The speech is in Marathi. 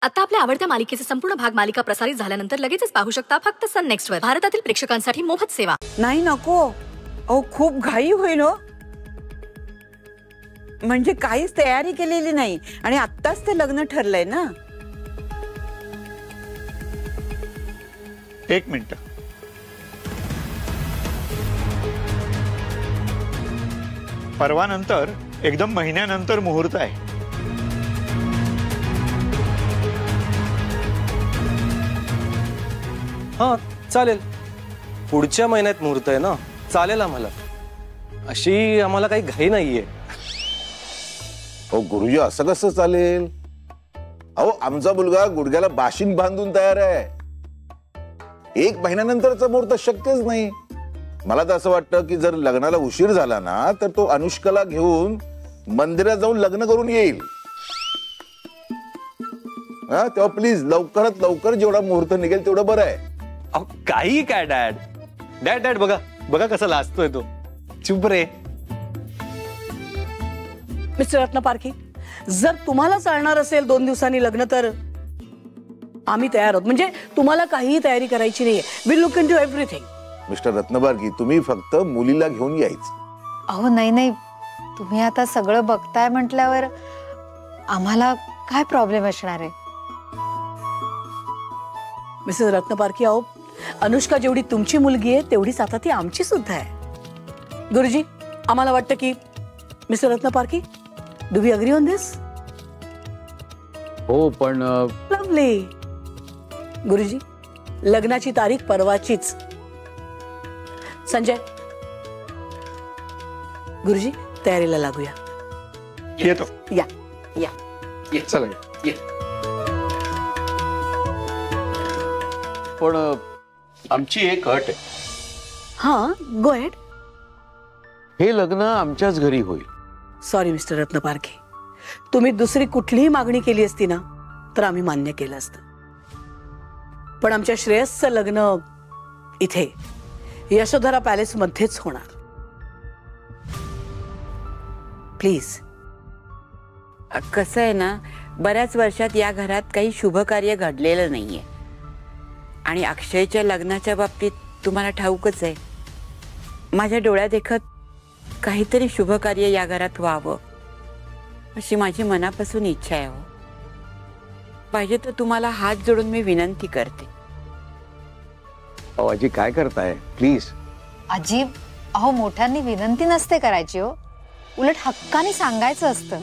आता आपल्या आवडत्या मालिकेचे संपूर्ण भाग मालिका प्रसारित झाल्यानंतर लगेचच पाहू शकता फक्त सन नेक्स्ट वर. भारतातील प्रेक्षकांसाठी मोफत सेवा. नाही नको, अहो खूप घाई होईल हो. म्हणजे काहीच तयारी केलेली नाही आणि आत्ताच ते लग्न ठरलंय ना. एक मिनिट. परवा नंतर एकदम महिन्यानंतर मुहूर्त आहे. हाँ चालेल, पुढच्या महिन्यात मुहूर्त आहे ना, चालेल आम्हाला. अशी आम्हाला काही घाई नाहीये. हो गुरुजी, असं कसं चालेल? अहो आमचा मुलगा गुडघ्याला बाशिंग बांधून तयार आहे. एक महिन्यानंतरचा मुहूर्त शक्यच नाही. मला तर असं वाटतं की जर लग्नाला उशीर झाला ना तर तो अनुष्काला घेऊन मंदिरात जाऊन लग्न करून येईल. तेव्हा प्लीज लवकरात लवकर जेवढा मुहूर्त निघेल तेवढं बरं आहे. अहो काही काय डॅड, डॅड डॅड बघा बघा कसा लाजतोय तो. चुप रे. मिस्टर रत्नपारखी, जर तुम्हाला चालणार असेल 2 दिवसांनी लग्न तर आम्ही तयार आहोत. म्हणजे तुम्हाला काहीही तयारी करायची नाहीये. We look into everything. Mister Ratnaparkhi, तुम्ही फक्त मुलीला घेऊन यायचं. अहो नाही नाही, तुम्ही आता सगळं बघताय म्हटल्यावर आम्हाला काय प्रॉब्लेम असणार आहे? मिसेस रत्नपारखी, अहो अनुष्का जेवढी तुमची मुलगी आहे तेवढीच आता ती आमची सुद्धा आहे. गुरुजी, आम्हाला वाटतं की mister Ratnaparkhi, do we agree on this? हो पण लवली. गुरुजी, लग्नाची तारीख परवाचीच. संजय, गुरुजी तयारीला लागूया. येतो. या या चला ये. पण आमची एक अट आहे. हा, गो अहेड. हे लग्न आमच्याच घरी होईल. सॉरी मिस्टर रत्नपारखी, तुम्ही दुसरी कुठलीही मागणी केली असती ना तर आम्ही मान्य केलं असतं. पण आमच्या श्रेयसचं लग्न इथे यशोधरा पॅलेस मध्येच होणार. प्लीज. कसं आहे ना, बऱ्याच वर्षात या घरात काही शुभ कार्य घडलेलं नाहीये आणि अक्षयच्या लग्नाच्या बाबतीत तुम्हाला ठाऊकच आहे. माझ्या डोळ्यात देखत काहीतरी शुभ कार्य या घरात व्हावं अशी माझी मनापासून इच्छा आहे. हो, पाहिजे तर तुम्हाला हात जोडून मी विनंती करते. आजी काय करताय? प्लीज. अजीब, अहो मोठ्यांनी विनंती नसते करायची हो, उलट हक्काने सांगायचं असतं.